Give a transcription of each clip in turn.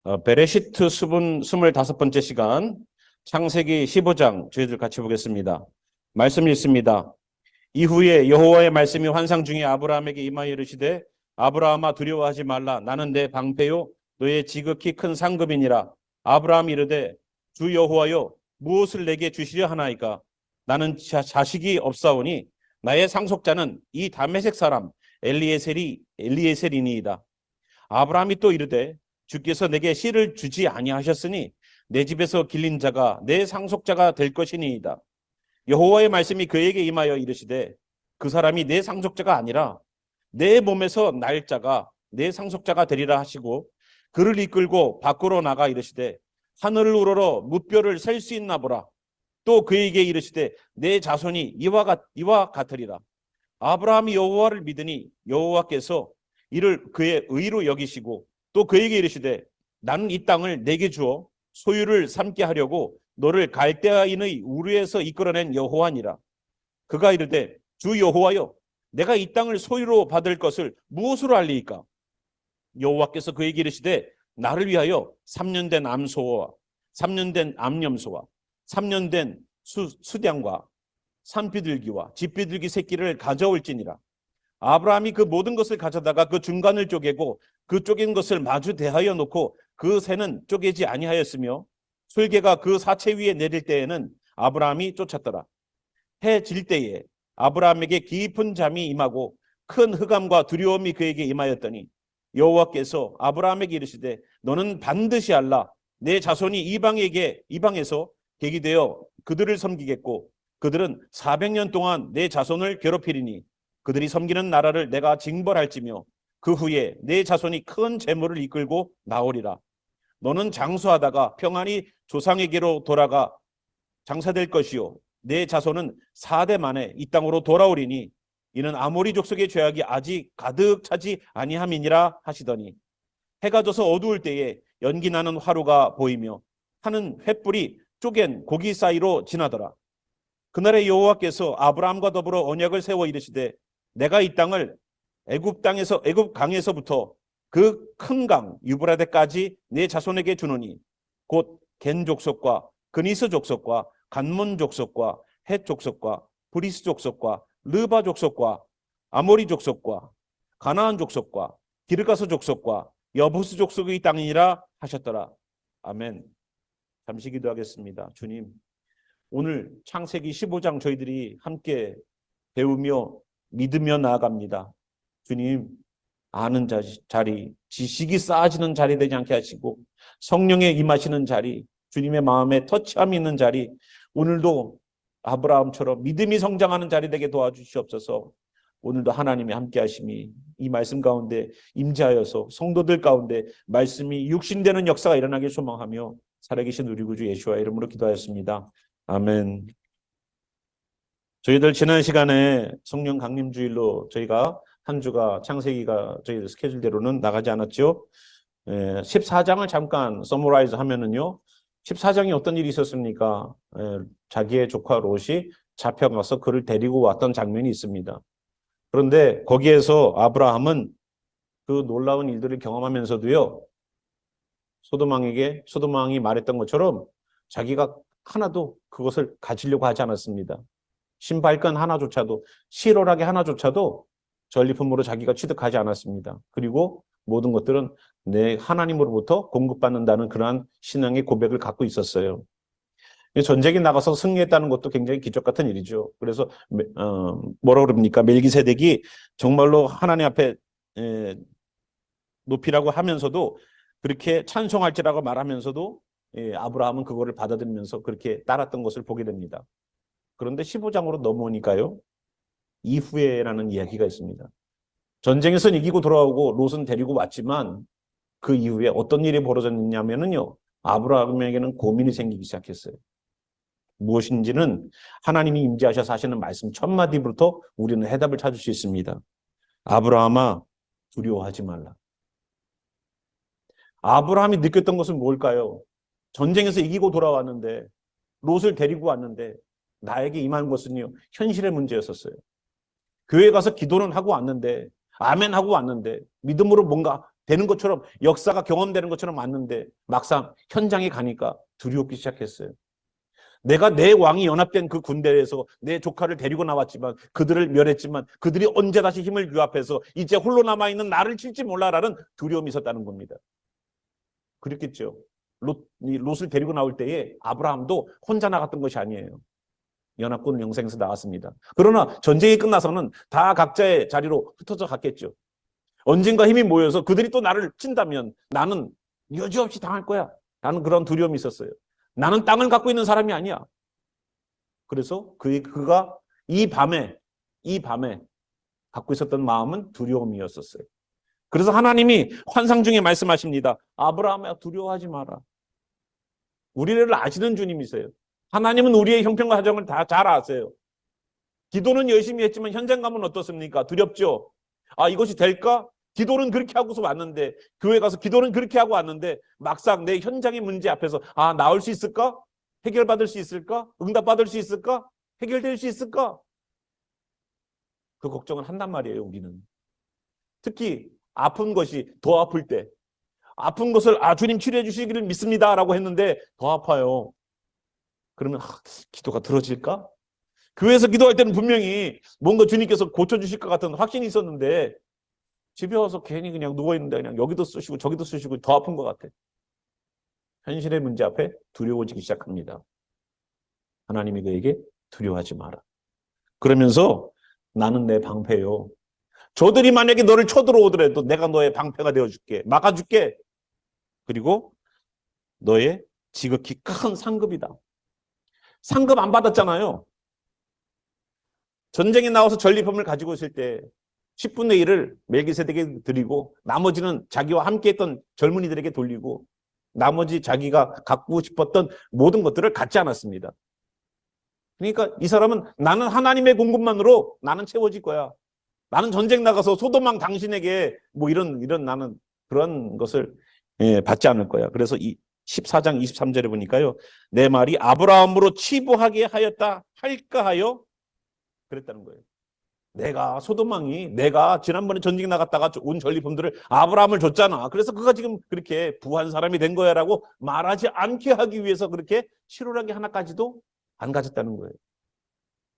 베레시트 수분 25번째 시간 창세기 15장 저희들 같이 보겠습니다. 말씀 읽습니다. 이후에 여호와의 말씀이 환상 중에 아브라함에게 임하여 이르시되 아브라함아 두려워하지 말라. 나는 내 방패요 너의 지극히 큰 상급이니라. 아브라함이 이르되 주 여호와여 무엇을 내게 주시려 하나이까. 나는 자식이 없사오니 나의 상속자는 이 다메섹 사람 엘리에셀이니이다. 아브라함이 또 이르되 주께서 내게 씨를 주지 아니하셨으니 내 집에서 길린 자가 내 상속자가 될 것이니이다. 여호와의 말씀이 그에게 임하여 이르시되 그 사람이 내 상속자가 아니라 내 몸에서 날 자가 내 상속자가 되리라 하시고 그를 이끌고 밖으로 나가 이르시되 하늘을 우러러 무뼈를 셀 수 있나 보라. 또 그에게 이르시되 내 자손이 이와 같으리라. 아브라함이 여호와를 믿으니 여호와께서 이를 그의 의로 여기시고 또 그에게 이르시되 나는 이 땅을 내게 주어 소유를 삼게 하려고 너를 갈대아인의 우르에서 이끌어낸 여호와니라. 그가 이르되 주 여호와여 내가 이 땅을 소유로 받을 것을 무엇으로 알리이까. 여호와께서 그에게 이르시되 나를 위하여 3년 된 암소와 3년 된 암염소와 3년 된 수량과 산비둘기와 집비둘기 새끼를 가져올지니라. 아브라함이 그 모든 것을 가져다가 그 중간을 쪼개고 그 쪼갠 것을 마주 대하여 놓고 그 새는 쪼개지 아니하였으며 술개가 그 사체 위에 내릴 때에는 아브라함이 쫓았더라. 해 질 때에 아브라함에게 깊은 잠이 임하고 큰 흑암과 두려움이 그에게 임하였더니 여호와께서 아브라함에게 이르시되 너는 반드시 알라. 내 자손이 이방에서 객이 되어 그들을 섬기겠고 그들은 400년 동안 내 자손을 괴롭히리니 그들이 섬기는 나라를 내가 징벌할지며 그 후에 내 자손이 큰 재물을 이끌고 나오리라. 너는 장수하다가 평안히 조상에게로 돌아가 장사될 것이요 내 자손은 4대 만에 이 땅으로 돌아오리니 이는 아모리 족속의 죄악이 아직 가득 차지 아니함이니라 하시더니 해가 져서 어두울 때에 연기 나는 화루가 보이며 하는 횃불이 쪼갠 고기 사이로 지나더라. 그날에 여호와께서 아브라함과 더불어 언약을 세워 이르시되 내가 이 땅을 애굽 강에서부터 그 큰 강 유브라데까지 내 자손에게 주노니 곧 겐 족속과 그니스 족속과 간몬 족속과 헷 족속과 브리스 족속과 르바 족속과 아모리 족속과 가나안 족속과 기르가스 족속과 여부스 족속의 땅이니라 하셨더라. 아멘. 잠시 기도하겠습니다. 주님, 오늘 창세기 15장 저희들이 함께 배우며 믿으며 나아갑니다. 주님, 아는 자리, 지식이 쌓아지는 자리 되지 않게 하시고 성령의 임하시는 자리, 주님의 마음에 터치함이 있는 자리, 오늘도 아브라함처럼 믿음이 성장하는 자리 되게 도와주시옵소서. 오늘도 하나님의 함께 하심이 이 말씀 가운데 임재하여서 성도들 가운데 말씀이 육신되는 역사가 일어나길 소망하며 살아계신 우리 구주 예수와 이름으로 기도하였습니다. 아멘. 저희들 지난 시간에 성령 강림주일로 저희가 한 주가 창세기가 저희 스케줄대로는 나가지 않았죠. 14장을 잠깐 서머라이즈 하면은요. 14장이 어떤 일이 있었습니까? 자기의 조카 롯이 잡혀가서 그를 데리고 왔던 장면이 있습니다. 그런데 거기에서 아브라함은 그 놀라운 일들을 경험하면서도요. 소돔왕이 말했던 것처럼 자기가 하나도 그것을 가지려고 하지 않았습니다. 신발끈 하나조차도, 실오라기 하나조차도 전리품으로 자기가 취득하지 않았습니다. 그리고 모든 것들은 내 하나님으로부터 공급받는다는 그러한 신앙의 고백을 갖고 있었어요. 전쟁에 나가서 승리했다는 것도 굉장히 기적 같은 일이죠. 그래서 뭐라 그럽니까? 멜기세덱이 정말로 하나님 앞에 높이라고 하면서도 그렇게 찬송할지라고 말하면서도 아브라함은 그거를 받아들이면서 그렇게 따랐던 것을 보게 됩니다. 그런데 15장으로 넘어오니까요. 이후에라는 이야기가 있습니다. 전쟁에서는 이기고 돌아오고 롯은 데리고 왔지만 그 이후에 어떤 일이 벌어졌냐면요. 아브라함에게는 고민이 생기기 시작했어요. 무엇인지는 하나님이 임재하셔서 하시는 말씀 첫 마디부터 우리는 해답을 찾을 수 있습니다. 아브라함아 두려워하지 말라. 아브라함이 느꼈던 것은 뭘까요? 전쟁에서 이기고 돌아왔는데 롯을 데리고 왔는데 나에게 임한 것은요 현실의 문제였었어요. 교회 가서 기도는 하고 왔는데 아멘 하고 왔는데, 믿음으로 뭔가 되는 것처럼, 역사가 경험되는 것처럼 왔는데 막상 현장에 가니까 두려웠기 시작했어요. 내가 내 왕이 연합된 그 군대에서 내 조카를 데리고 나왔지만, 그들을 멸했지만, 그들이 언제 다시 힘을 규합해서 이제 홀로 남아있는 나를 칠지 몰라라는 두려움이 있었다는 겁니다. 그랬겠죠. 롯을 데리고 나올 때에 아브라함도 혼자 나갔던 것이 아니에요. 연합군 영생에서 나왔습니다. 그러나 전쟁이 끝나서는 다 각자의 자리로 흩어져 갔겠죠. 언젠가 힘이 모여서 그들이 또 나를 친다면 나는 여지없이 당할 거야 라는 그런 두려움이 있었어요. 나는 땅을 갖고 있는 사람이 아니야. 그래서 그가 이 밤에 갖고 있었던 마음은 두려움이었었어요. 그래서 하나님이 환상 중에 말씀하십니다. 아브라함아, 두려워하지 마라. 우리를 아시는 주님이세요. 하나님은 우리의 형편과 사정을 다 잘 아세요. 기도는 열심히 했지만 현장 가면 어떻습니까? 두렵죠? 아, 이것이 될까? 기도는 그렇게 하고서 왔는데, 교회 가서 기도는 그렇게 하고 왔는데 막상 내 현장의 문제 앞에서 나올 수 있을까? 해결받을 수 있을까? 응답받을 수 있을까? 해결될 수 있을까? 그 걱정을 한단 말이에요, 우리는. 특히 아픈 것이 더 아플 때, 아픈 것을 주님 치료해 주시기를 믿습니다라고 했는데 더 아파요. 그러면 기도가 들어질까? 교회에서 기도할 때는 분명히 뭔가 주님께서 고쳐주실 것 같은 확신이 있었는데 집에 와서 괜히 그냥 누워있는데 그냥 여기도 쑤시고 저기도 쑤시고 더 아픈 것 같아. 현실의 문제 앞에 두려워지기 시작합니다. 하나님이 그에게 두려워하지 마라. 그러면서 나는 내 방패요. 저들이 만약에 너를 쳐들어오더라도 내가 너의 방패가 되어줄게. 막아줄게. 그리고 너의 지극히 큰 상급이다. 상급 안 받았잖아요. 전쟁에 나와서 전리품을 가지고 있을 때 10분의 1을 멜기세덱에게 드리고 나머지는 자기와 함께했던 젊은이들에게 돌리고 나머지 자기가 갖고 싶었던 모든 것들을 갖지 않았습니다. 그러니까 이 사람은 나는 하나님의 공급만으로 나는 채워질 거야. 나는 전쟁 나가서 소돔왕 당신에게 뭐 이런 나는 그런 것을 받지 않을 거야. 그래서 이 14장 23절에 보니까요. 내 말이 아브라함으로 치부하게 하였다 할까 하여 그랬다는 거예요. 내가 지난번에 전쟁 나갔다가 온 전리품들을 아브라함을 줬잖아. 그래서 그가 지금 그렇게 부한 사람이 된 거야라고 말하지 않게 하기 위해서 그렇게 실오라기 하나까지도 안 가졌다는 거예요.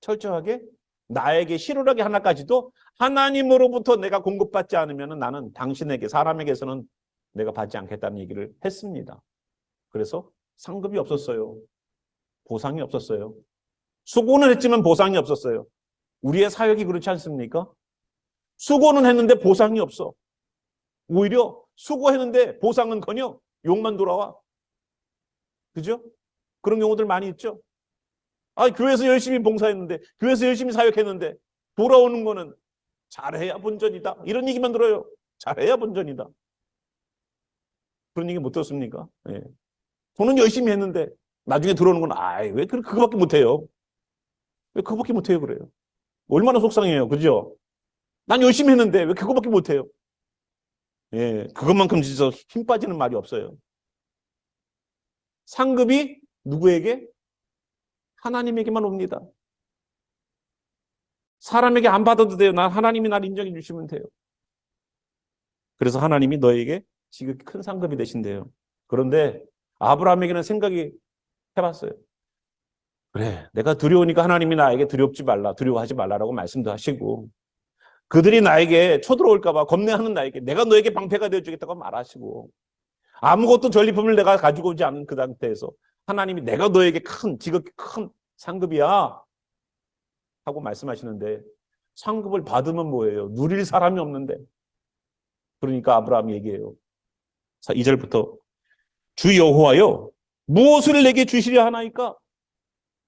철저하게 나에게 실오라기 하나까지도 하나님으로부터 내가 공급받지 않으면 나는 당신에게 사람에게서는 내가 받지 않겠다는 얘기를 했습니다. 그래서 상급이 없었어요. 보상이 없었어요. 수고는 했지만 보상이 없었어요. 우리의 사역이 그렇지 않습니까? 수고는 했는데 보상이 없어. 오히려 수고했는데 보상은커녕 욕만 돌아와. 그죠? 그런 경우들 많이 있죠. 교회에서 열심히 봉사했는데, 교회에서 열심히 사역했는데 돌아오는 거는 잘해야 본전이다. 이런 얘기만 들어요. 잘해야 본전이다. 그런 얘기 못 들었습니까? 예. 저는 열심히 했는데 나중에 들어오는 건 왜 그거밖에 못해요. 왜 그거밖에 못해요 그래요. 얼마나 속상해요. 그죠? 난 열심히 했는데 왜 그거밖에 못해요. 예, 그것만큼 진짜 힘 빠지는 말이 없어요. 상급이 누구에게? 하나님에게만 옵니다. 사람에게 안 받아도 돼요. 하나님이 날 인정해 주시면 돼요. 그래서 하나님이 너에게 지극히 큰 상급이 되신대요. 그런데 아브라함에게는 생각이 해봤어요. 그래, 내가 두려우니까 하나님이 나에게 두려워하지 말라라고 말씀도 하시고, 그들이 나에게 쳐들어올까 봐 겁내하는 나에게 내가 너에게 방패가 되어주겠다고 말하시고, 아무것도 전리품을 내가 가지고 오지 않은 그 상태에서 하나님이 내가 너에게 지극히 큰 상급이야 하고 말씀하시는데, 상급을 받으면 뭐예요? 누릴 사람이 없는데. 그러니까 아브라함이 얘기해요. 2절부터 주 여호와여 무엇을 내게 주시려 하나이까?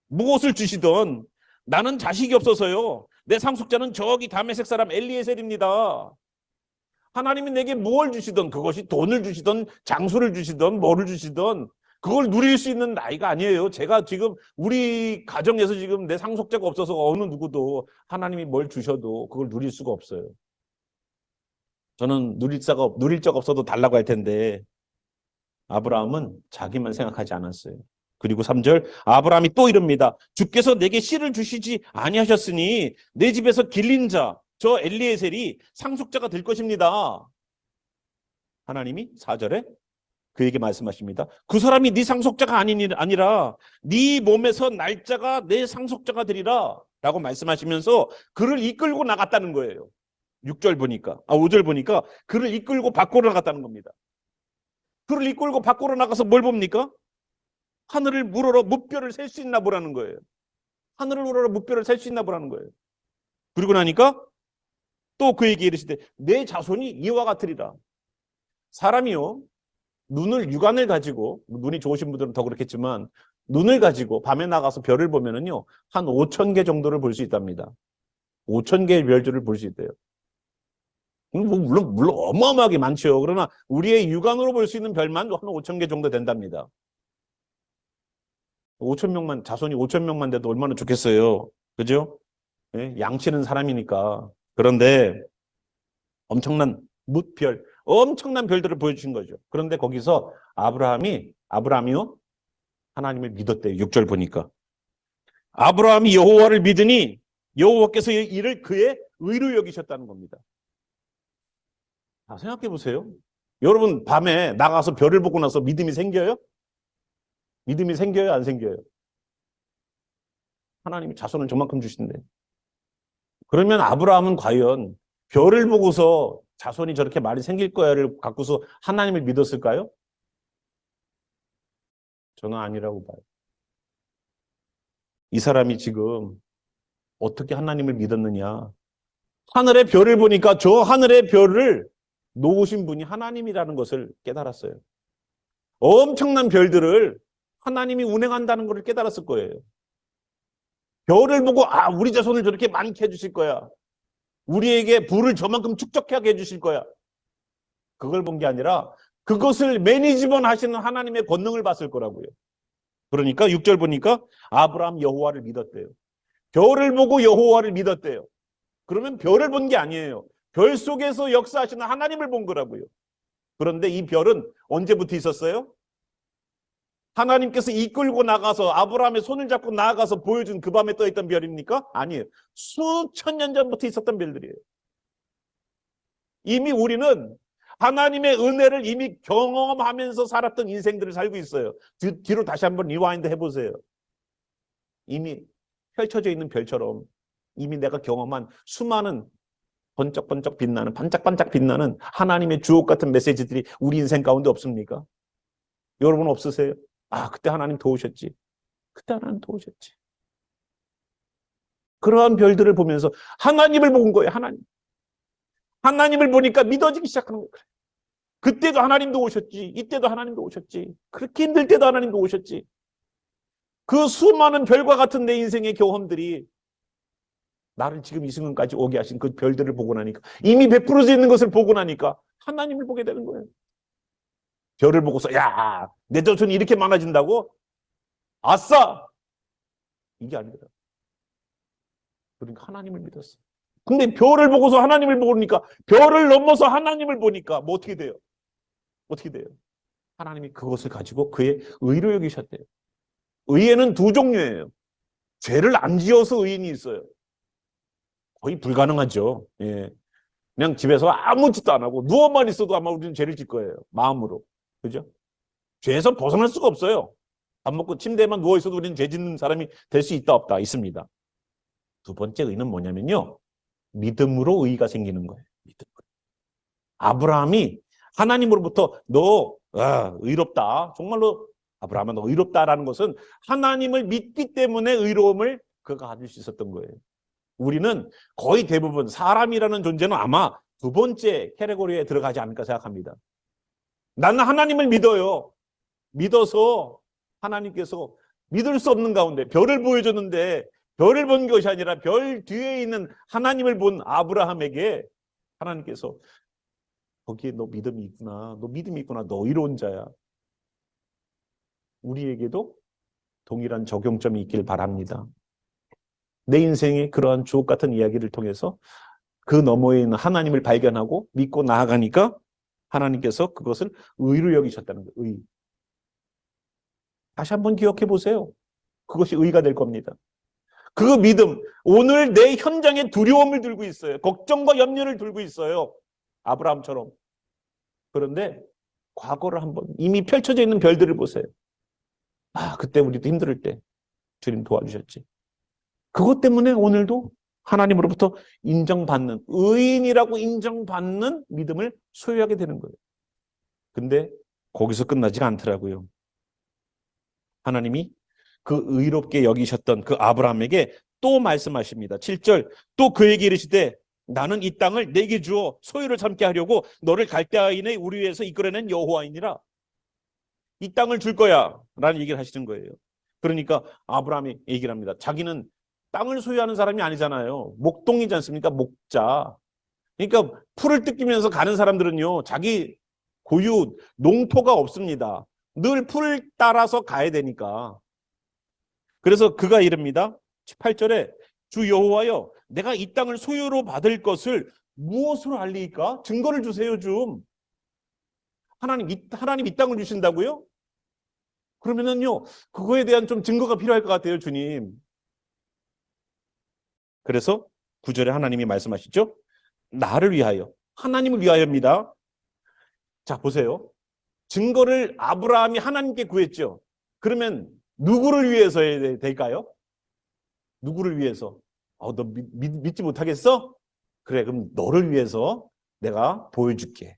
무엇을 주시던 나는 자식이 없어서요. 내 상속자는 저기 다메섹 사람 엘리에셀입니다. 하나님이 내게 뭘 주시던, 그것이 돈을 주시던 장수를 주시던 뭐를 주시던 그걸 누릴 수 있는 나이가 아니에요. 제가 지금 우리 가정에서 지금 내 상속자가 없어서 어느 누구도 하나님이 뭘 주셔도 그걸 누릴 수가 없어요. 저는 누릴 적 없어도 달라고 할 텐데 아브라함은 자기만 생각하지 않았어요. 그리고 3절 아브라함이 또 이럽니다. 주께서 내게 씨를 주시지 아니하셨으니 내 집에서 길린 자 저 엘리에셀이 상속자가 될 것입니다. 하나님이 4절에 그에게 말씀하십니다. 그 사람이 네 상속자가 아니라 네 몸에서 날짜가 내 상속자가 되리라 라고 말씀하시면서 그를 이끌고 나갔다는 거예요. 6절 보니까 5절 보니까 그를 이끌고 밖으로 나갔다는 겁니다. 그를 이끌고 밖으로 나가서 뭘 봅니까? 하늘을 우러러 무뼈를 셀 수 있나 보라는 거예요. 하늘을 우러러 무뼈를 셀 수 있나 보라는 거예요. 그리고 나니까 또 그에게 이르시되 내 자손이 이와 같으리라. 사람이요, 육안을 가지고, 눈이 좋으신 분들은 더 그렇겠지만 눈을 가지고 밤에 나가서 별을 보면은요 한 5,000개 정도를 볼 수 있답니다. 5,000개의 별들을 볼 수 있대요. 물론 어마어마하게 많죠. 그러나 우리의 육안으로 볼 수 있는 별만 한 5,000개 정도 된답니다. 5,000명만, 자손이 5,000명만 돼도 얼마나 좋겠어요. 그죠? 예? 양치는 사람이니까. 그런데 엄청난 별들을 보여주신 거죠. 그런데 거기서 아브라함이요, 하나님을 믿었대요. 6절 보니까. 아브라함이 여호와를 믿으니 여호와께서 이를 그의 의로 여기셨다는 겁니다. 생각해 보세요. 여러분 밤에 나가서 별을 보고 나서 믿음이 생겨요? 믿음이 생겨요? 안 생겨요? 하나님이 자손을 저만큼 주신대. 그러면 아브라함은 과연 별을 보고서 자손이 저렇게 많이 생길 거야를 갖고서 하나님을 믿었을까요? 저는 아니라고 봐요. 이 사람이 지금 어떻게 하나님을 믿었느냐? 하늘의 별을 보니까 저 하늘의 별을 놓으신 분이 하나님이라는 것을 깨달았어요. 엄청난 별들을 하나님이 운행한다는 것을 깨달았을 거예요. 별을 보고 우리 자손을 저렇게 많게 해주실 거야. 우리에게 부를 저만큼 축적하게 해주실 거야. 그걸 본 게 아니라 그것을 매니지먼트 하시는 하나님의 권능을 봤을 거라고요. 그러니까 6절 보니까 아브라함 여호와를 믿었대요. 별을 보고 여호와를 믿었대요. 그러면 별을 본 게 아니에요. 별 속에서 역사하시는 하나님을 본 거라고요. 그런데 이 별은 언제부터 있었어요? 하나님께서 이끌고 나가서 아브라함의 손을 잡고 나아가서 보여준 그 밤에 떠있던 별입니까? 아니에요. 수천 년 전부터 있었던 별들이에요. 이미 우리는 하나님의 은혜를 이미 경험하면서 살았던 인생들을 살고 있어요. 뒤로 다시 한번 리와인드 해보세요. 이미 펼쳐져 있는 별처럼 이미 내가 경험한 수많은 번쩍번쩍 빛나는, 반짝반짝 빛나는 하나님의 주옥 같은 메시지들이 우리 인생 가운데 없습니까? 여러분 없으세요? 그때 하나님 도우셨지. 그때 하나님 도우셨지. 그러한 별들을 보면서 하나님을 본 거예요. 하나님을 보니까 믿어지기 시작하는 거예요. 그때도 하나님도 오셨지. 이때도 하나님도 오셨지. 그렇게 힘들 때도 하나님도 오셨지. 그 수많은 별과 같은 내 인생의 경험들이 나를 지금 이 순간까지 오게 하신 그 별들을 보고 나니까, 이미 베풀어져 있는 것을 보고 나니까 하나님을 보게 되는 거예요. 별을 보고서 내 자손이 이렇게 많아진다고? 아싸! 이게 아니더라. 그러니까 하나님을 믿었어. 근데 별을 보고서 하나님을 보니까, 별을 넘어서 하나님을 보니까 뭐 어떻게 돼요? 어떻게 돼요? 하나님이 그것을 가지고 그의 의로 여기셨대요. 의에는 두 종류예요. 죄를 안 지어서 의인이 있어요. 거의 불가능하죠. 예. 그냥 집에서 아무 짓도 안 하고 누워만 있어도 아마 우리는 죄를 질 거예요. 마음으로. 그죠? 죄에서 벗어날 수가 없어요. 밥 먹고 침대에만 누워 있어도 우리는 죄 짓는 사람이 될 수 있다 없다 있습니다. 두 번째 의는 뭐냐면요, 믿음으로 의가 생기는 거예요. 믿음으로. 아브라함이 하나님으로부터 너 의롭다, 정말로 아브라함아 너 의롭다라는 것은 하나님을 믿기 때문에 의로움을 그가 가질 수 있었던 거예요. 우리는 거의 대부분 사람이라는 존재는 아마 두 번째 캐테고리에 들어가지 않을까 생각합니다. 나는 하나님을 믿어요. 믿어서 하나님께서 믿을 수 없는 가운데 별을 보여줬는데, 별을 본 것이 아니라 별 뒤에 있는 하나님을 본 아브라함에게 하나님께서 거기에 너 믿음이 있구나, 너 의로운 자야. 우리에게도 동일한 적용점이 있길 바랍니다. 내 인생의 그러한 주옥 같은 이야기를 통해서 그 너머에 있는 하나님을 발견하고 믿고 나아가니까 하나님께서 그것을 의로 여기셨다는 거예요. 의. 다시 한번 기억해 보세요. 그것이 의가 될 겁니다. 그 믿음, 오늘 내 현장에 두려움을 들고 있어요. 걱정과 염려를 들고 있어요. 아브라함처럼. 그런데 과거를 한번 이미 펼쳐져 있는 별들을 보세요. 아, 그때 우리도 힘들 때 주님 도와주셨지. 그것 때문에 오늘도 하나님으로부터 인정받는, 의인이라고 인정받는 믿음을 소유하게 되는 거예요. 근데 거기서 끝나지 않더라고요. 하나님이 그 의롭게 여기셨던 그 아브라함에게 또 말씀하십니다. 7절, 또 그에게 이르시되 나는 이 땅을 내게 주어 소유를 삼게 하려고 너를 갈대아인의 우리 위에서 이끌어낸 여호와이니라. 이 땅을 줄 거야 라는 얘기를 하시는 거예요. 그러니까 아브라함이 얘기를 합니다. 자기는 땅을 소유하는 사람이 아니잖아요. 목동이지 않습니까? 목자. 그러니까 풀을 뜯기면서 가는 사람들은요, 자기 고유 농토가 없습니다. 늘 풀 따라서 가야 되니까. 그래서 그가 이릅니다. 18절에 주 여호와여, 내가 이 땅을 소유로 받을 것을 무엇으로 알리까? 증거를 주세요 좀. 하나님 이 땅을 주신다고요? 그러면은요, 그거에 대한 좀 증거가 필요할 것 같아요, 주님. 그래서 9절에 하나님이 말씀하시죠. 나를 위하여, 하나님을 위하여입니다. 자, 보세요. 증거를 아브라함이 하나님께 구했죠. 그러면 누구를 위해서 해야 될까요? 누구를 위해서? 너 믿지 못하겠어? 그래, 그럼 너를 위해서 내가 보여줄게.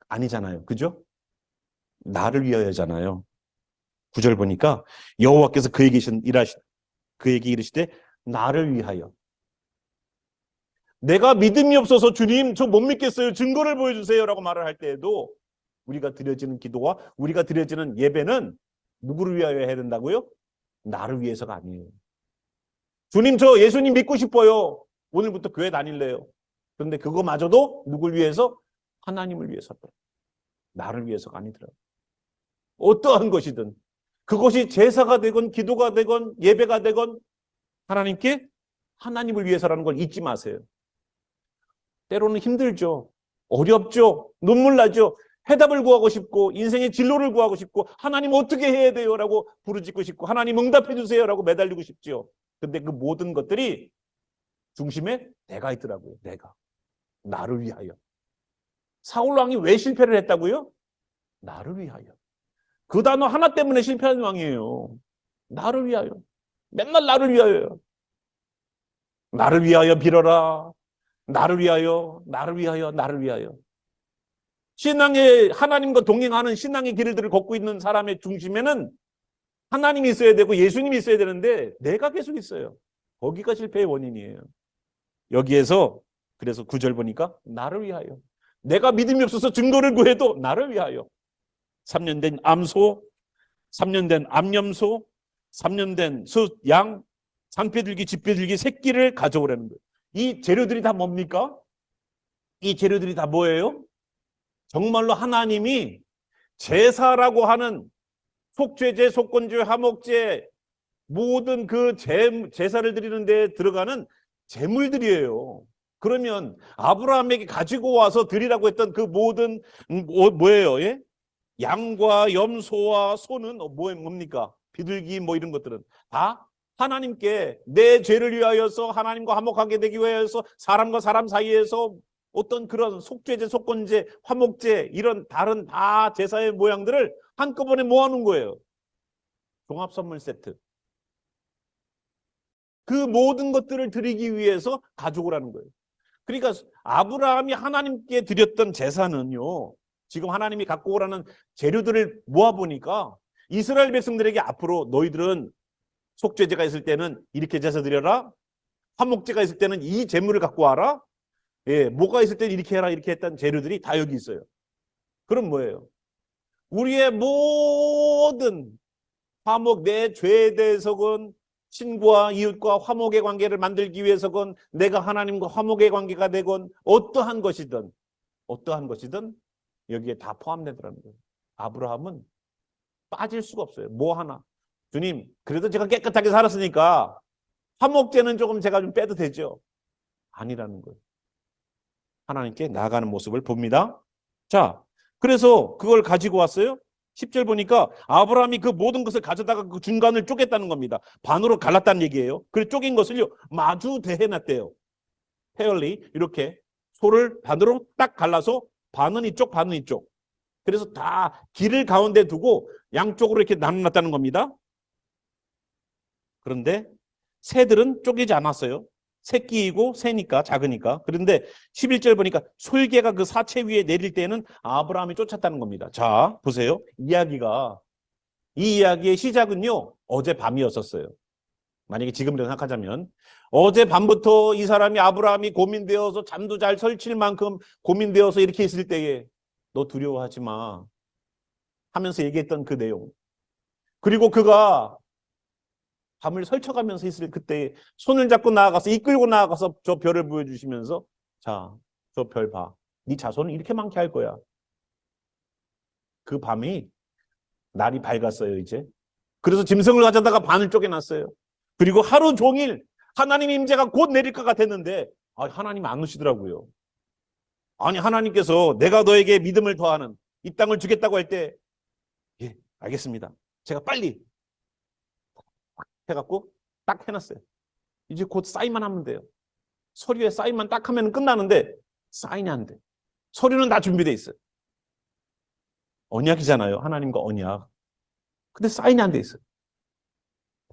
아니잖아요. 그죠? 나를 위하여잖아요. 9절 보니까 여호와께서 그에게 이르시되 나를 위하여. 내가 믿음이 없어서 주님 저 못 믿겠어요. 증거를 보여주세요 라고 말을 할 때에도 우리가 드려지는 기도와 우리가 드려지는 예배는 누구를 위하여 해야 된다고요? 나를 위해서가 아니에요. 주님 저 예수님 믿고 싶어요. 오늘부터 교회 다닐래요. 그런데 그거마저도 누굴 위해서? 하나님을 위해서다. 나를 위해서가 아니더라고요. 어떠한 것이든 그것이 제사가 되건 기도가 되건 예배가 되건 하나님께 하나님을 위해서라는 걸 잊지 마세요. 때로는 힘들죠. 어렵죠. 눈물 나죠. 해답을 구하고 싶고 인생의 진로를 구하고 싶고 하나님 어떻게 해야 돼요? 라고 부르짖고 싶고 하나님 응답해 주세요 라고 매달리고 싶죠. 근데 그 모든 것들이 중심에 내가 있더라고요. 내가. 나를 위하여. 사울왕이 왜 실패를 했다고요? 나를 위하여. 그 단어 하나 때문에 실패한 왕이에요. 나를 위하여. 맨날 나를 위하여요. 나를 위하여 빌어라. 나를 위하여, 나를 위하여, 나를 위하여. 신앙의 하나님과 동행하는 신앙의 길들을 걷고 있는 사람의 중심에는 하나님이 있어야 되고 예수님이 있어야 되는데 내가 계속 있어요. 거기가 실패의 원인이에요. 여기에서 그래서 9절 보니까 나를 위하여. 내가 믿음이 없어서 증거를 구해도 나를 위하여. 3년 된 암소, 3년 된 암염소, 3년 된 양, 상패들기, 집배들기 새끼를 가져오라는 거예요. 이 재료들이 다 뭡니까? 이 재료들이 다 뭐예요? 정말로 하나님이 제사라고 하는 속죄제, 속건제, 화목제 모든 그 제사를 드리는 데 들어가는 제물들이에요. 그러면 아브라함에게 가지고 와서 드리라고 했던 그 모든 뭐예요? 예? 양과 염소와 소는 뭡니까? 비둘기 뭐 이런 것들은 다 하나님께 내 죄를 위하여서 하나님과 화목하게 되기 위하여서 사람과 사람 사이에서 어떤 그런 속죄제, 속건제, 화목제 이런 다른 다 제사의 모양들을 한꺼번에 모아놓은 거예요. 종합선물 세트. 그 모든 것들을 드리기 위해서 가져오라는 거예요. 그러니까 아브라함이 하나님께 드렸던 제사는요. 지금 하나님이 갖고 오라는 재료들을 모아보니까 이스라엘 백성들에게 앞으로 너희들은 속죄제가 있을 때는 이렇게 제사 드려라. 화목제가 있을 때는 이 재물을 갖고 와라. 예, 뭐가 있을 때는 이렇게 해라 이렇게 했던 재료들이 다 여기 있어요. 그럼 뭐예요? 우리의 모든 화목, 내 죄에 대해서건 친구와 이웃과 화목의 관계를 만들기 위해서건 내가 하나님과 화목의 관계가 되건 어떠한 것이든 여기에 다 포함되더라는 거예요. 아브라함은 빠질 수가 없어요. 뭐 하나. 주님, 그래도 제가 깨끗하게 살았으니까 화목제는 조금 제가 좀 빼도 되죠? 아니라는 거예요. 하나님께 나아가는 모습을 봅니다. 자, 그래서 그걸 가지고 왔어요. 10절 보니까 아브라함이 그 모든 것을 가져다가 그 중간을 쪼갰다는 겁니다. 반으로 갈랐다는 얘기예요. 그리고 쪼갠 것을요 마주 대해놨대요. 페어리 이렇게 소를 반으로 딱 갈라서 반은 이쪽 반은 이쪽. 그래서 다 길을 가운데 두고 양쪽으로 이렇게 나눠놨다는 겁니다. 그런데 새들은 쪼개지 않았어요. 새끼이고 새니까 작으니까. 그런데 11절 보니까 솔개가 그 사체 위에 내릴 때는 아브라함이 쫓았다는 겁니다. 자, 보세요. 이 이야기의 시작은요 어제 밤이었었어요. 만약에 지금으로 생각하자면 어제 밤부터 이 사람이 아브라함이 고민되어서 잠도 잘 설칠 만큼 고민되어서 이렇게 있을 때에 너 두려워하지 마 하면서 얘기했던 그 내용. 그리고 그가 밤을 설쳐가면서 있을 그때 손을 잡고 나아가서 이끌고 나아가서 저 별을 보여주시면서 자, 저 별 봐. 네 자손은 이렇게 많게 할 거야. 그 밤이 날이 밝았어요 이제. 그래서 짐승을 가져다가 반을 쪼개놨어요. 그리고 하루 종일 하나님 임재가 곧 내릴 것 같았는데 하나님 안 오시더라고요. 아니 하나님께서 내가 너에게 믿음을 더하는 이 땅을 주겠다고 할 때 예, 알겠습니다. 제가 빨리 해갖고 딱 해놨어요. 이제 곧 사인만 하면 돼요. 서류에 사인만 딱 하면 끝나는데 사인이 안 돼. 서류는 다 준비돼 있어요. 언약이잖아요. 하나님과 언약. 근데 사인이 안 돼 있어요.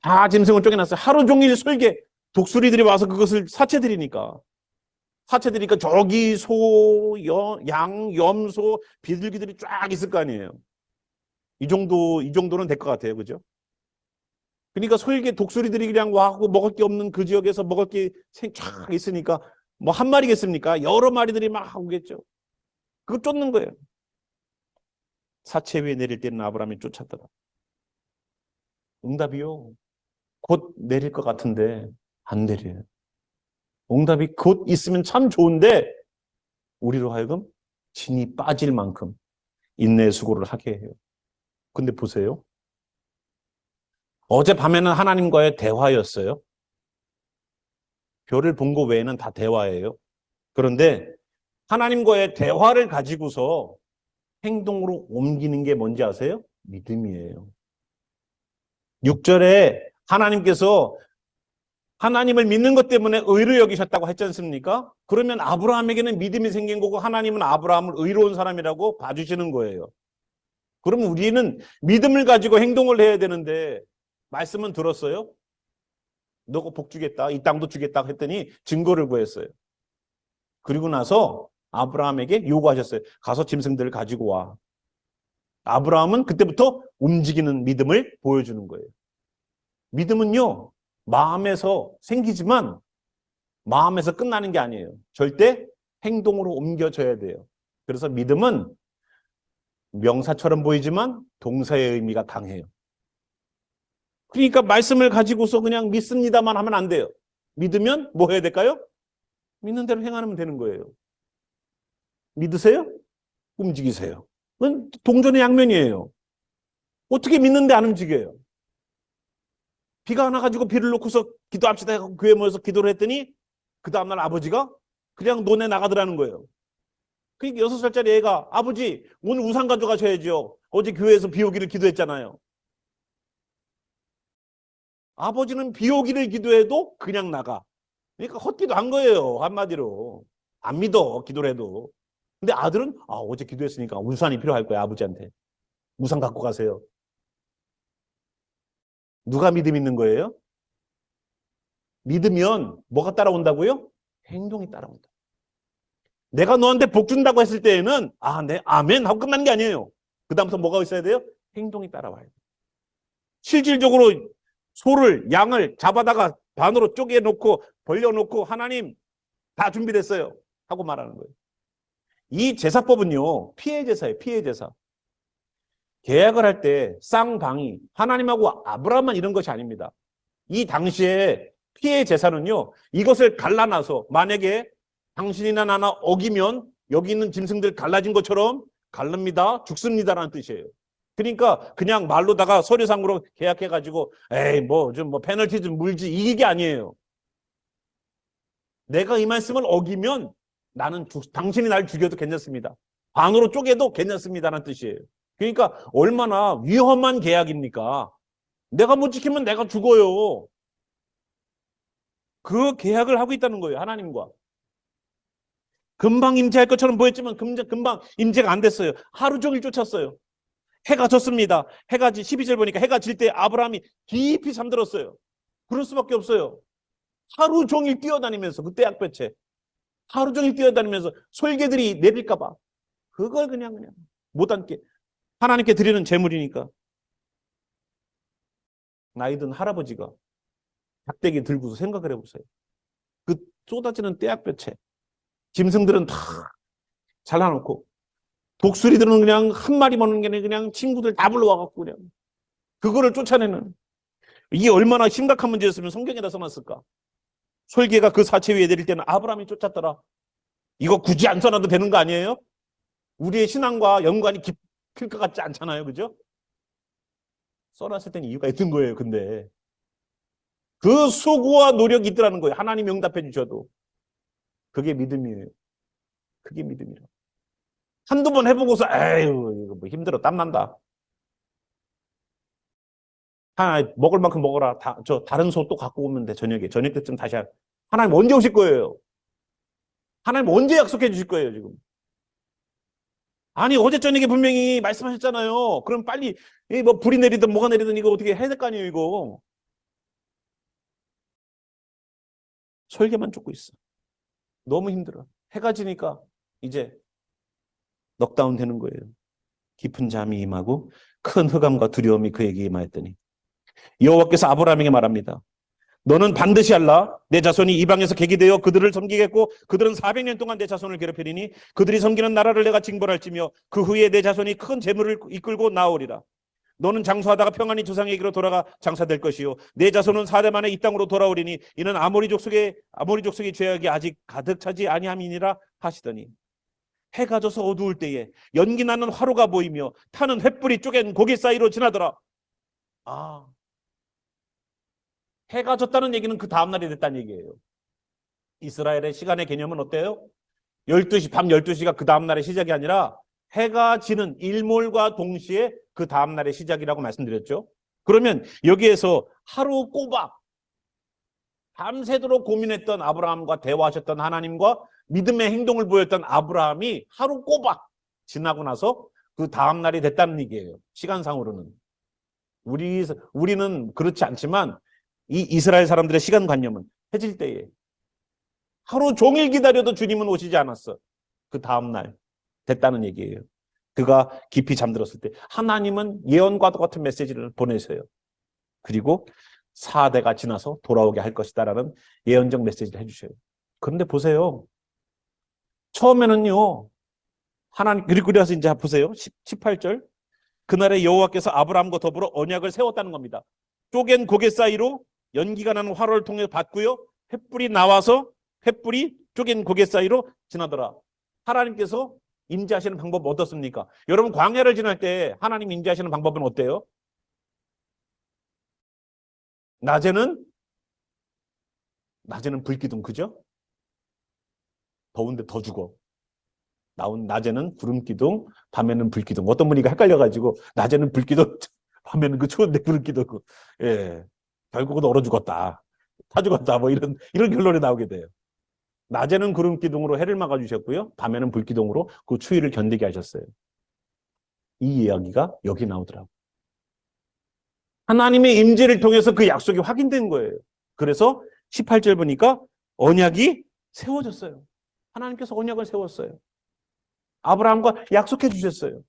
다 짐승을 쪼개놨어요. 하루 종일 설계 독수리들이 와서 그것을 사체들이니까 저기 소, 양, 염소, 비둘기들이 쫙 있을 거 아니에요. 이 정도는 될 것 같아요. 그죠? 그러니까 솔개 독수리들이 그냥 와고 먹을 게 없는 그 지역에서 먹을 게 쫙 있으니까 뭐 한 마리겠습니까? 여러 마리들이 막 오겠죠. 그거 쫓는 거예요. 사체 위에 내릴 때는 아브라함이 쫓았더라. 응답이요. 곧 내릴 것 같은데 안 내려요. 응답이 곧 있으면 참 좋은데 우리로 하여금 진이 빠질 만큼 인내 수고를 하게 해요. 근데 보세요. 어젯밤에는 하나님과의 대화였어요. 별을 본 거 외에는 다 대화예요. 그런데 하나님과의 대화를 가지고서 행동으로 옮기는 게 뭔지 아세요? 믿음이에요. 6절에 하나님께서 하나님을 믿는 것 때문에 의로 여기셨다고 했지 않습니까? 그러면 아브라함에게는 믿음이 생긴 거고 하나님은 아브라함을 의로운 사람이라고 봐주시는 거예요. 그러면 우리는 믿음을 가지고 행동을 해야 되는데 말씀은 들었어요? 너가 복 주겠다, 이 땅도 주겠다 했더니 증거를 구했어요. 그리고 나서 아브라함에게 요구하셨어요. 가서 짐승들을 가지고 와. 아브라함은 그때부터 움직이는 믿음을 보여주는 거예요. 믿음은요, 마음에서 생기지만 마음에서 끝나는 게 아니에요. 절대 행동으로 옮겨져야 돼요. 그래서 믿음은 명사처럼 보이지만 동사의 의미가 강해요. 그러니까 말씀을 가지고서 그냥 믿습니다만 하면 안 돼요. 믿으면 뭐 해야 될까요? 믿는 대로 행하면 되는 거예요. 믿으세요? 움직이세요. 그건 동전의 양면이에요. 어떻게 믿는데 안 움직여요? 비가 하나 가지고 비를 놓고서 기도합시다 하고 교회 모여서 기도를 했더니 그 다음날 아버지가 그냥 논에 나가더라는 거예요. 그러니까 6살짜리 애가 아버지 오늘 우산 가져가셔야죠. 어제 교회에서 비 오기를 기도했잖아요. 아버지는 비 오기를 기도해도 그냥 나가. 그러니까 헛기도 한 거예요. 한마디로. 안 믿어 기도를 해도. 근데 아들은 어제 기도했으니까 우산이 필요할 거야 아버지한테. 우산 갖고 가세요. 누가 믿음 있는 거예요? 믿으면 뭐가 따라온다고요? 행동이 따라온다. 내가 너한테 복 준다고 했을 때에는 네, 아멘 하고 끝나는 게 아니에요. 그 다음부터 뭐가 있어야 돼요? 행동이 따라와야 돼요. 실질적으로 소를 양을 잡아다가 반으로 쪼개놓고 벌려놓고 하나님 다 준비됐어요 하고 말하는 거예요. 이 제사법은요 피해 제사예요. 피해 제사. 계약을 할 때 쌍방이 하나님하고 아브라함만 이런 것이 아닙니다. 이 당시에 피해 제사는요 이것을 갈라놔서 만약에 당신이나 나나 어기면 여기 있는 짐승들 갈라진 것처럼 갈릅니다. 죽습니다라는 뜻이에요. 그러니까 그냥 말로다가 서류상으로 계약해가지고 에이 뭐 좀 뭐 페널티 좀 물지 이게 아니에요. 내가 이 말씀을 어기면 나는 당신이 날 죽여도 괜찮습니다. 반으로 쪼개도 괜찮습니다라는 뜻이에요. 그러니까 얼마나 위험한 계약입니까? 내가 못 지키면 내가 죽어요. 그 계약을 하고 있다는 거예요, 하나님과. 금방 임재할 것처럼 보였지만 금방 임재가 안 됐어요. 하루 종일 쫓았어요. 해가 졌습니다. 해가 12절 보니까 해가 질 때 아브라함이 깊이 잠들었어요. 그럴 수밖에 없어요. 하루 종일 뛰어다니면서 그때 약볕에 하루 종일 뛰어다니면서 솔개들이 내릴까 봐 그걸 그냥 못 앉게 하나님께 드리는 제물이니까. 나이든 할아버지가 작대기 들고서 생각을 해보세요. 그 쏟아지는 떼약볕에 짐승들은 다 잘라놓고 독수리들은 그냥 한 마리 먹는 게 아니라 그냥 친구들 다 불러와갖고 그냥 그거를 쫓아내는, 이게 얼마나 심각한 문제였으면 성경에다 써놨을까. 솔개가 그 사체 위에 내릴 때는 아브라함이 쫓았더라. 이거 굳이 안 써놔도 되는 거 아니에요? 우리의 신앙과 연관이 깊을 것 같지 않잖아요, 그죠? 써놨을 때는 이유가 있던 거예요. 근데 그 수고와 노력이 있더라는 거예요. 하나님 응답해 주셔도. 그게 믿음이에요. 그게 믿음이라. 한두 번 해보고서 에휴 이거 뭐 힘들어 땀난다. 먹을 만큼 먹어라. 다른 소 또 갖고 오면 돼. 저녁에. 저녁 때쯤 다시 하나님 언제 오실 거예요? 하나님 언제 약속해 주실 거예요, 지금? 아니, 어제 저녁에 분명히 말씀하셨잖아요. 그럼 빨리, 뭐, 불이 내리든 뭐가 내리든 이거 어떻게 해야 될 거 아니에요, 이거. 설계만 쫓고 있어. 너무 힘들어. 해가 지니까 이제 넉다운 되는 거예요. 깊은 잠이 임하고 큰 흑암과 두려움이 그에게 임하였더니 여호와께서 아브라함에게 말합니다. 너는 반드시 알라. 내 자손이 이방에서 객이 되어 그들을 섬기겠고 그들은 400년 동안 내 자손을 괴롭히리니 그들이 섬기는 나라를 내가 징벌할지며 그 후에 내 자손이 큰 재물을 이끌고 나오리라. 너는 장수하다가 평안히 조상에게로 돌아가 장사될 것이요 내 자손은 4대 만에 이 땅으로 돌아오리니 이는 아모리 족속의 죄악이 아직 가득 차지 아니함이니라 하시더니 해가 져서 어두울 때에 연기 나는 화로가 보이며 타는 횃불이 쪼갠 고개 사이로 지나더라. 해가 졌다는 얘기는 그 다음날이 됐다는 얘기예요. 이스라엘의 시간의 개념은 어때요? 12시, 밤 12시가 그 다음날의 시작이 아니라 해가 지는 일몰과 동시에 그 다음날의 시작이라고 말씀드렸죠. 그러면 여기에서 하루 꼬박 밤새도록 고민했던 아브라함과 대화하셨던 하나님과 믿음의 행동을 보였던 아브라함이 하루 꼬박 지나고 나서 그 다음날이 됐다는 얘기예요. 시간상으로는. 우리는 그렇지 않지만 이 이스라엘 사람들의 시간관념은 해질 때에 하루 종일 기다려도 주님은 오시지 않았어. 그 다음날 됐다는 얘기예요. 그가 깊이 잠들었을 때 하나님은 예언과도 같은 메시지를 보내셔요. 그리고 4대가 지나서 돌아오게 할 것이다라는 예언적 메시지를 해주셔요. 그런데 보세요. 처음에는요. 하나님 그리고 그래서 이제 보세요. 18절 그날에 여호와께서 아브라함과 더불어 언약을 세웠다는 겁니다. 쪼갠 고개 사이로 연기가 나는 화로를 통해 봤고요. 횃불이 나와서 횃불이 쪼갠 고개 사이로 지나더라. 하나님께서 임재하시는 방법 어떻습니까? 여러분 광야를 지날 때 하나님 임재하시는 방법은 어때요? 낮에는 불기둥, 그죠? 더운데 더 죽어. 낮에는 구름기둥, 밤에는 불기둥. 어떤 분이 헷갈려가지고 낮에는 불기둥, 밤에는 그 추운데 불기둥. 예, 결국은 얼어 죽었다. 타 죽었다. 뭐 이런 결론이 나오게 돼요. 낮에는 구름기둥으로 해를 막아주셨고요. 밤에는 불기둥으로 그 추위를 견디게 하셨어요. 이 이야기가 여기 나오더라고요. 하나님의 임재를 통해서 그 약속이 확인된 거예요. 그래서 18절 보니까 언약이 세워졌어요. 하나님께서 언약을 세웠어요. 아브라함과 약속해 주셨어요.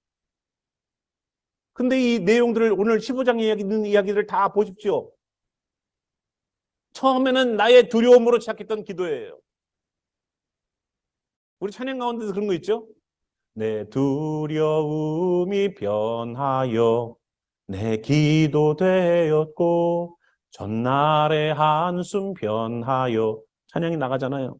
근데 이 내용들을 오늘 15장에 있는 이야기들을 다 보십시오. 처음에는 나의 두려움으로 시작했던 기도예요. 우리 찬양 가운데서 그런 거 있죠? 내 두려움이 변하여 내 기도 되었고 전날의 한숨 변하여 찬양이 나가잖아요.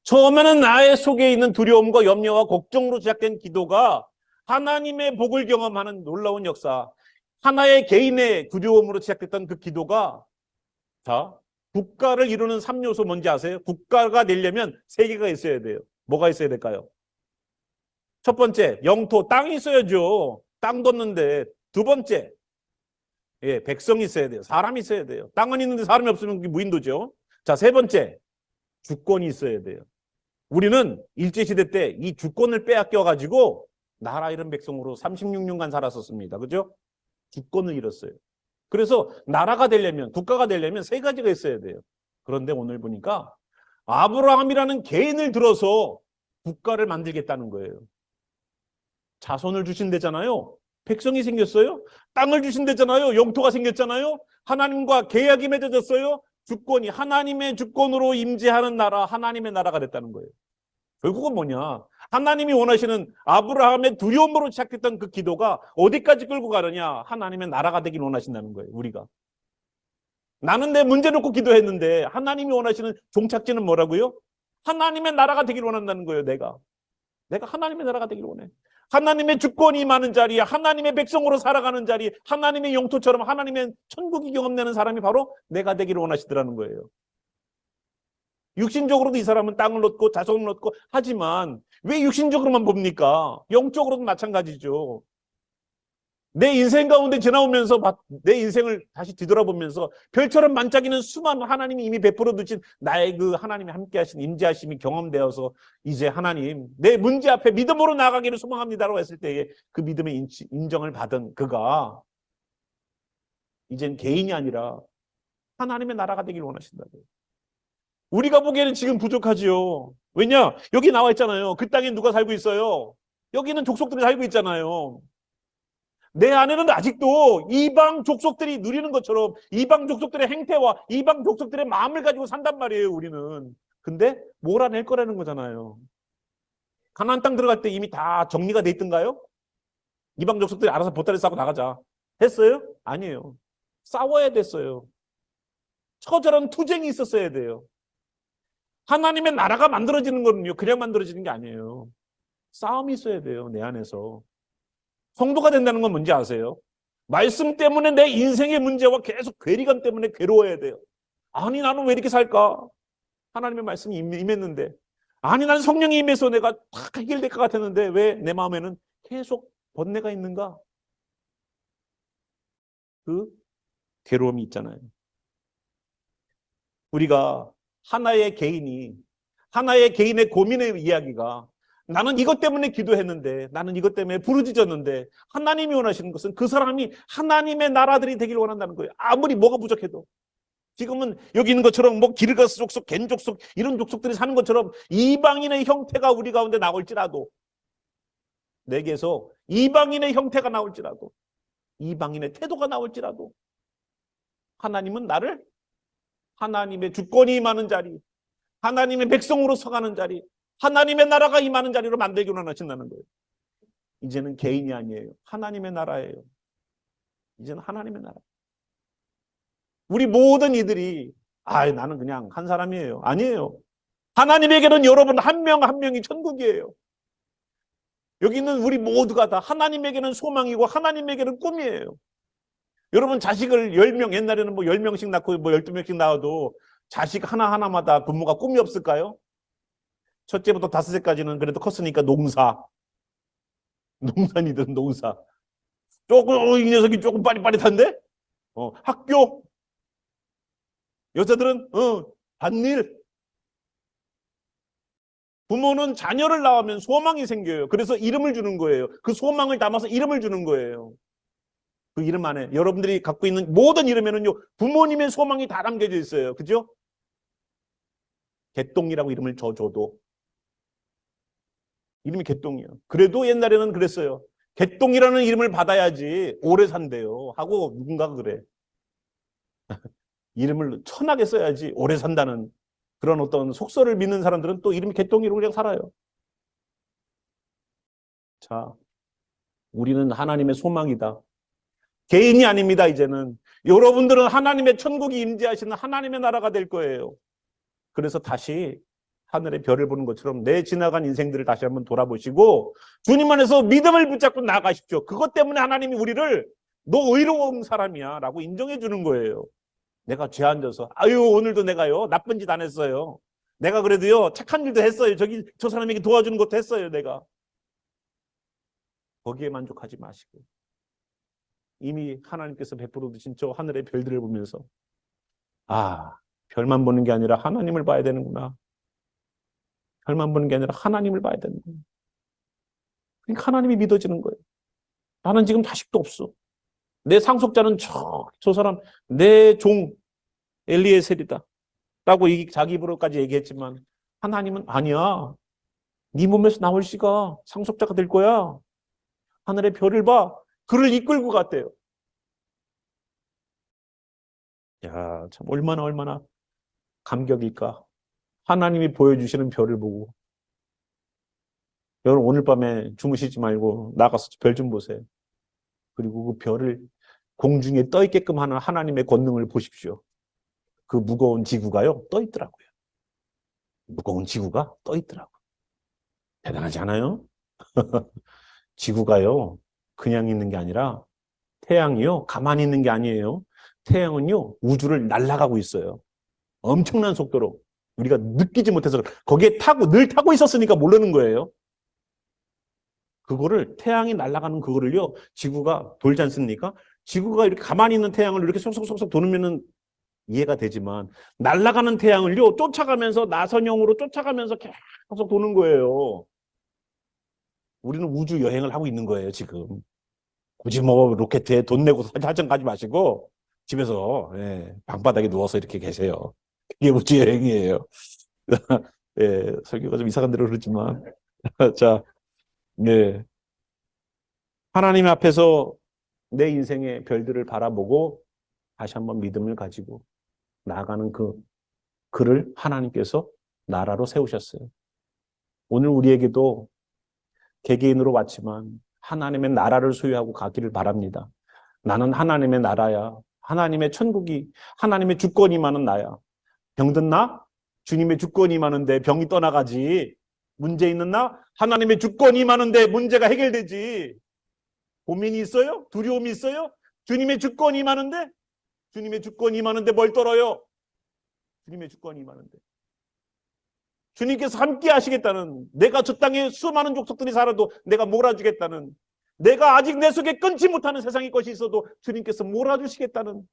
처음에는 나의 속에 있는 두려움과 염려와 걱정으로 시작된 기도가 하나님의 복을 경험하는 놀라운 역사, 하나의 개인의 두려움으로 시작됐던 그 기도가 국가를 이루는 3요소 뭔지 아세요? 국가가 되려면 3개가 있어야 돼요. 뭐가 있어야 될까요? 첫 번째, 영토, 땅이 있어야죠. 땅 뒀는데 두 번째, 예, 백성이 있어야 돼요. 사람이 있어야 돼요. 땅은 있는데 사람이 없으면 그게 무인도죠. 자, 세 번째, 주권이 있어야 돼요. 우리는 일제시대 때 이 주권을 빼앗겨가지고 나라 잃은 백성으로 36년간 살았었습니다. 그죠? 주권을 잃었어요. 그래서 나라가 되려면, 국가가 되려면 세 가지가 있어야 돼요. 그런데 오늘 보니까 아브라함이라는 개인을 들어서 국가를 만들겠다는 거예요. 자손을 주신대잖아요. 백성이 생겼어요. 땅을 주신대잖아요. 영토가 생겼잖아요. 하나님과 계약이 맺어졌어요. 주권이 하나님의 주권으로 임재하는 나라, 하나님의 나라가 됐다는 거예요. 결국은 뭐냐? 하나님이 원하시는 아브라함의 두려움으로 시작했던 그 기도가 어디까지 끌고 가느냐? 하나님의 나라가 되길 원하신다는 거예요. 우리가. 나는 내 문제 놓고 기도했는데 하나님이 원하시는 종착지는 뭐라고요? 하나님의 나라가 되길 원한다는 거예요. 내가 하나님의 나라가 되길 원해. 하나님의 주권이 많은 자리, 하나님의 백성으로 살아가는 자리, 하나님의 영토처럼 하나님의 천국이 경험되는 사람이 바로 내가 되기를 원하시더라는 거예요. 육신적으로도 이 사람은 땅을 얻고 자손을 얻고 하지만 왜 육신적으로만 봅니까? 영적으로도 마찬가지죠. 내 인생 가운데 지나오면서 내 인생을 다시 뒤돌아보면서 별처럼 반짝이는 수많은 하나님이 이미 베풀어 두신 나의 그 하나님이 함께하신 임재하심이 경험되어서 이제 하나님 내 문제 앞에 믿음으로 나아가기를 소망합니다라고 했을 때에 그 믿음의 인정을 받은 그가 이젠 개인이 아니라 하나님의 나라가 되길 원하신다고요. 우리가 보기에는 지금 부족하지요. 왜냐? 여기 나와 있잖아요. 그 땅에 누가 살고 있어요? 여기는 족속들이 살고 있잖아요. 내 안에는 아직도 이방 족속들이 누리는 것처럼 이방 족속들의 행태와 이방 족속들의 마음을 가지고 산단 말이에요. 우리는. 근데 몰아낼 거라는 거잖아요. 가나안 땅 들어갈 때 이미 다 정리가 돼 있던가요? 이방 족속들이 알아서 보따리 싸고 나가자 했어요? 아니에요. 싸워야 됐어요. 처절한 투쟁이 있었어야 돼요. 하나님의 나라가 만들어지는 거는요, 그냥 만들어지는 게 아니에요. 싸움이 있어야 돼요, 내 안에서. 성도가 된다는 건 뭔지 아세요? 말씀 때문에 내 인생의 문제와 계속 괴리감 때문에 괴로워야 돼요. 아니, 나는 왜 이렇게 살까? 하나님의 말씀이 임했는데. 아니, 난 성령이 임해서 내가 다 해결될 것 같았는데 왜 내 마음에는 계속 번뇌가 있는가? 그 괴로움이 있잖아요. 우리가 하나의 개인의 고민의 이야기가 나는 이것 때문에 기도했는데 나는 이것 때문에 부르짖었는데 하나님이 원하시는 것은 그 사람이 하나님의 나라들이 되길 원한다는 거예요. 아무리 뭐가 부족해도. 지금은 여기 있는 것처럼 뭐 기르가스 족속, 겐 족속 이런 족속들이 사는 것처럼 이방인의 형태가 우리 가운데 나올지라도 내게서 이방인의 형태가 나올지라도 이방인의 태도가 나올지라도 하나님은 나를 하나님의 주권이 임하는 자리, 하나님의 백성으로 서가는 자리, 하나님의 나라가 임하는 자리로 만들기 원하신다는 거예요. 이제는 개인이 아니에요. 하나님의 나라예요. 이제는 하나님의 나라. 우리 모든 이들이 나는 그냥 한 사람이에요. 아니에요. 하나님에게는 여러분 한 명 한 명이 천국이에요. 여기 있는 우리 모두가 다 하나님에게는 소망이고 하나님에게는 꿈이에요. 여러분 자식을 10명, 옛날에는 뭐 10명씩 낳고 뭐 12명씩 낳아도 자식 하나하나마다 부모가 꿈이 없을까요? 첫째부터 다섯째까지는 그래도 컸으니까 농산이든 농사. 이 녀석이 조금 빠릿빠릿한데? 학교. 여자들은 밭일. 부모는 자녀를 낳으면 소망이 생겨요. 그래서 이름을 주는 거예요. 그 소망을 담아서 이름을 주는 거예요. 그 이름 안에 여러분들이 갖고 있는 모든 이름에는요 부모님의 소망이 다 담겨져 있어요. 그죠? 개똥이라고 이름을 줘도 이름이 개똥이에요. 그래도 옛날에는 그랬어요. 개똥이라는 이름을 받아야지 오래 산대요 하고 누군가가 그래. 이름을 천하게 써야지 오래 산다는 그런 어떤 속설을 믿는 사람들은 또 이름이 개똥이로 그냥 살아요. 자, 우리는 하나님의 소망이다. 개인이 아닙니다. 이제는 여러분들은 하나님의 천국이 임재하시는 하나님의 나라가 될 거예요. 그래서 다시 하늘의 별을 보는 것처럼 내 지나간 인생들을 다시 한번 돌아보시고 주님 안에서 믿음을 붙잡고 나아가십시오. 그것 때문에 하나님이 우리를 너 의로운 사람이야 라고 인정해 주는 거예요. 내가 죄 안 져서 오늘도 내가요 나쁜 짓 안 했어요. 내가 그래도요 착한 일도 했어요. 저 사람에게 도와주는 것도 했어요. 내가 거기에 만족하지 마시고 이미 하나님께서 베풀어 주신 저 하늘의 별들을 보면서 아, 별만 보는 게 아니라 하나님을 봐야 되는구나. 별만 보는 게 아니라 하나님을 봐야 되는구나. 그러니까 하나님이 믿어지는 거예요. 나는 지금 자식도 없어. 내 상속자는 저 사람 내 종 엘리에셀이다 라고 자기 입으로까지 얘기했지만 하나님은 아니야. 네 몸에서 나올 씨가 상속자가 될 거야. 하늘의 별을 봐. 그를 이끌고 갔대요. 야, 참 얼마나 감격일까. 하나님이 보여주시는 별을 보고 여러분 오늘 밤에 주무시지 말고 나가서 별 좀 보세요. 그리고 그 별을 공중에 떠 있게끔 하는 하나님의 권능을 보십시오. 그 무거운 지구가요 떠 있더라고요. 무거운 지구가 떠 있더라고요. 대단하지 않아요? 지구가요 그냥 있는 게 아니라 태양이요 가만히 있는 게 아니에요. 태양은요 우주를 날아가고 있어요. 엄청난 속도로. 우리가 느끼지 못해서 거기에 늘 타고 있었으니까 모르는 거예요. 그거를 태양이 날아가는 그거를요 지구가 돌지 않습니까? 지구가 이렇게 가만히 있는 태양을 이렇게 속속속속 도는면은 이해가 되지만 날아가는 태양을요 쫓아가면서 나선형으로 쫓아가면서 계속 도는 거예요. 우리는 우주 여행을 하고 있는 거예요 지금. 굳이 뭐 로켓에 돈 내고 사정 가지 마시고 집에서 방바닥에 누워서 이렇게 계세요. 이게 우주 여행이에요. 설교가 좀 이상한 대로 그렇지만 자, 하나님 앞에서 내 인생의 별들을 바라보고 다시 한번 믿음을 가지고 나아가는 그를 하나님께서 나라로 세우셨어요. 오늘 우리에게도 개개인으로 왔지만 하나님의 나라를 소유하고 가기를 바랍니다. 나는 하나님의 나라야. 하나님의 천국이 하나님의 주권이 많은 나야. 병든 나? 주님의 주권이 많은데 병이 떠나가지. 문제 있는 나? 하나님의 주권이 많은데 문제가 해결되지. 고민이 있어요? 두려움이 있어요? 주님의 주권이 많은데? 주님의 주권이 많은데 뭘 떨어요? 주님의 주권이 많은데. 주님께서 함께 하시겠다는, 내가 저 땅에 수많은 족속들이 살아도 내가 몰아주겠다는, 내가 아직 내 속에 끊지 못하는 세상의 것이 있어도 주님께서 몰아주시겠다는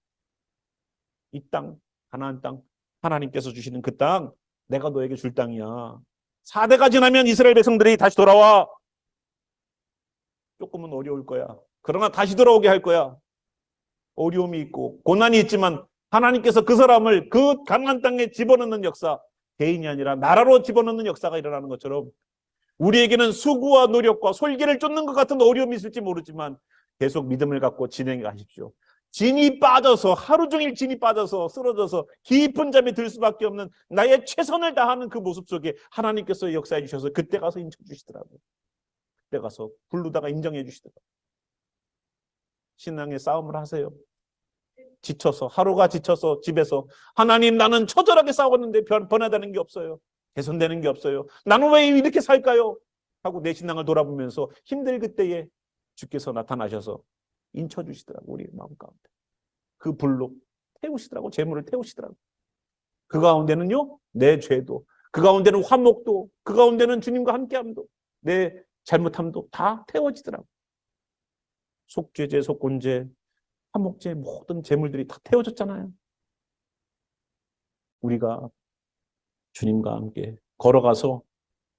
이 땅, 가나안 땅, 하나님께서 주시는 그 땅, 내가 너에게 줄 땅이야. 4대가 지나면 이스라엘 백성들이 다시 돌아와. 조금은 어려울 거야. 그러나 다시 돌아오게 할 거야. 어려움이 있고 고난이 있지만 하나님께서 그 사람을 그 가나안 땅에 집어넣는 역사, 개인이 아니라 나라로 집어넣는 역사가 일어나는 것처럼 우리에게는 수고와 노력과 솔기를 쫓는 것 같은 어려움이 있을지 모르지만 계속 믿음을 갖고 진행해 가십시오. 진이 빠져서 하루 종일 진이 빠져서 쓰러져서 깊은 잠에 들 수밖에 없는 나의 최선을 다하는 그 모습 속에 하나님께서 역사해 주셔서 그때 가서 인정 주시더라고요. 그때 가서 부르다가 인정해 주시더라고요. 신앙의 싸움을 하세요. 지쳐서 하루가 지쳐서 집에서 하나님 나는 처절하게 싸웠는데 변화되는 게 없어요. 개선되는 게 없어요. 나는 왜 이렇게 살까요? 하고 내 신앙을 돌아보면서 힘들 그때에 주께서 나타나셔서 인쳐주시더라고 우리 마음 가운데. 그 불로 태우시더라고. 재물을 태우시더라고. 그 가운데는요 내 죄도, 그 가운데는 화목도, 그 가운데는 주님과 함께함도, 내 잘못함도 다 태워지더라고. 속죄제, 속곤제, 화목제 모든 재물들이 다 태워졌잖아요. 우리가 주님과 함께 걸어가서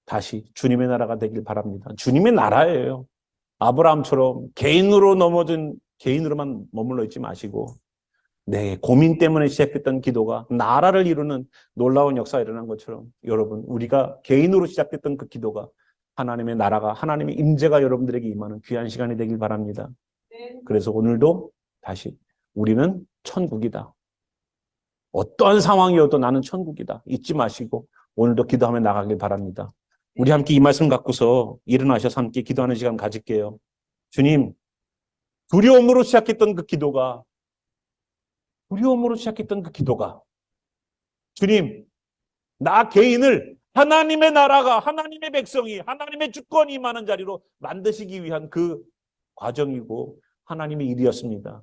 다시 주님의 나라가 되길 바랍니다. 주님의 나라예요. 아브라함처럼 개인으로만 머물러 있지 마시고 내 고민 때문에 시작했던 기도가 나라를 이루는 놀라운 역사가 일어난 것처럼 여러분 우리가 개인으로 시작했던 그 기도가 하나님의 나라가, 하나님의 임재가 여러분들에게 임하는 귀한 시간이 되길 바랍니다. 그래서 오늘도 다시 우리는 천국이다. 어떠한 상황이어도 나는 천국이다. 잊지 마시고 오늘도 기도하며 나가길 바랍니다. 우리 함께 이 말씀 갖고서 일어나셔서 함께 기도하는 시간 가질게요. 주님, 두려움으로 시작했던 그 기도가 주님, 나 개인을 하나님의 나라가, 하나님의 백성이, 하나님의 주권이 임하는 자리로 만드시기 위한 그 과정이고 하나님의 일이었습니다.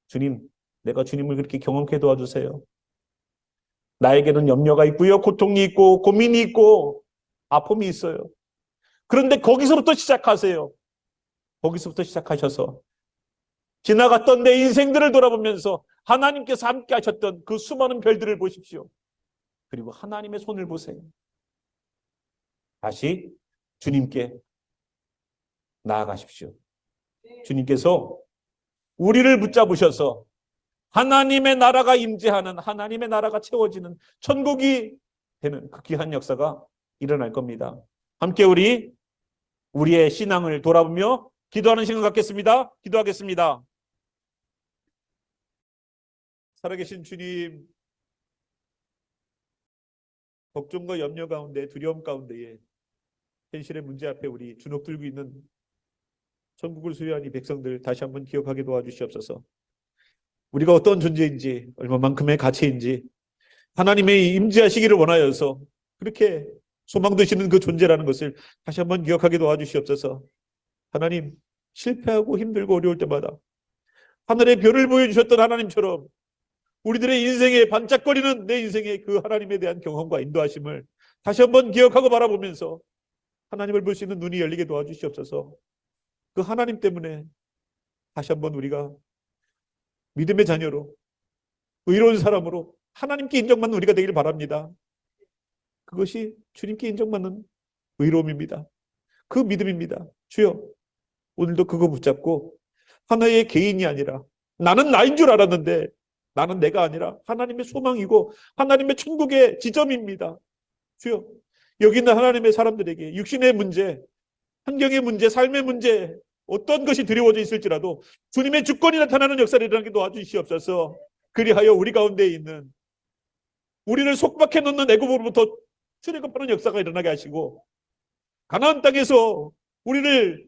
주님, 내가 주님을 그렇게 경험케 도와주세요. 나에게는 염려가 있고요, 고통이 있고, 고민이 있고, 아픔이 있어요. 그런데 거기서부터 시작하세요. 거기서부터 시작하셔서 지나갔던 내 인생들을 돌아보면서 하나님께서 함께 하셨던 그 수많은 별들을 보십시오. 그리고 하나님의 손을 보세요. 다시 주님께 나아가십시오. 주님께서 우리를 붙잡으셔서 하나님의 나라가 임재하는, 하나님의 나라가 채워지는 천국이 되는 그 귀한 역사가 일어날 겁니다. 함께 우리의 신앙을 돌아보며 기도하는 시간 갖겠습니다. 기도하겠습니다. 살아계신 주님, 걱정과 염려 가운데, 두려움 가운데에 현실의 문제 앞에 우리 주눅 들고 있는 천국을 소유한 이 백성들 다시 한번 기억하게 도와주시옵소서. 우리가 어떤 존재인지, 얼마만큼의 가치인지 하나님의 임재하시기를 원하여서 그렇게 소망 되시는 그 존재라는 것을 다시 한번 기억하게 도와주시옵소서. 하나님, 실패하고 힘들고 어려울 때마다 하늘의 별을 보여주셨던 하나님처럼 우리들의 인생에 반짝거리는 내 인생의 그 하나님에 대한 경험과 인도하심을 다시 한번 기억하고 바라보면서 하나님을 볼 수 있는 눈이 열리게 도와주시옵소서. 그 하나님 때문에 다시 한번 우리가 믿음의 자녀로, 의로운 사람으로 하나님께 인정받는 우리가 되기를 바랍니다. 그것이 주님께 인정받는 의로움입니다. 그 믿음입니다. 주여, 오늘도 그거 붙잡고 하나의 개인이 아니라 나는 나인 줄 알았는데 나는 내가 아니라 하나님의 소망이고 하나님의 천국의 지점입니다. 주여, 여기 있는 하나님의 사람들에게 육신의 문제, 환경의 문제, 삶의 문제, 어떤 것이 두려워져 있을지라도 주님의 주권이 나타나는 역사를 일어나게 도와주시옵소서. 그리하여 우리 가운데 있는 우리를 속박해 놓는 애굽으로부터 출애굽하는 역사가 일어나게 하시고 가나안 땅에서 우리를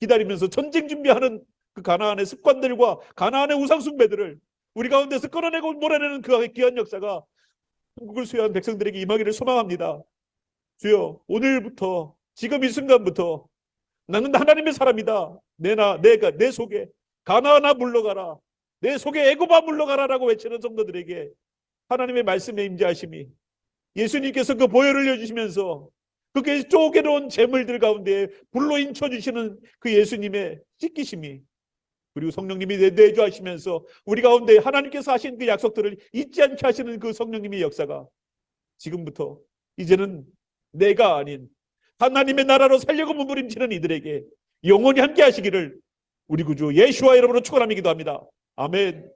기다리면서 전쟁 준비하는 그 가나안의 습관들과 가나안의 우상 숭배들을 우리 가운데서 끌어내고 몰아내는 그 귀한 역사가 천국을 수여한 백성들에게 임하기를 소망합니다. 주여, 오늘부터 지금 이 순간부터 나는 하나님의 사람이다. 내 속에 가나안아 물러가라. 내 속에 애굽아 물러가라라고 외치는 성도들에게 하나님의 말씀의 임재하심이 예수님께서 그 보혈을 흘려주시면서 그게 쪼개놓은 재물들 가운데 불로 인쳐주시는 그 예수님의 씻기심이 그리고 성령님이 내주하시면서 우리 가운데 하나님께서 하신 그 약속들을 잊지 않게 하시는 그 성령님의 역사가 지금부터 이제는 내가 아닌 하나님의 나라로 살려고 몸부림치는 이들에게 영원히 함께 하시기를 우리 구주 예수와 이름으로 축원하며 기도합니다. 아멘.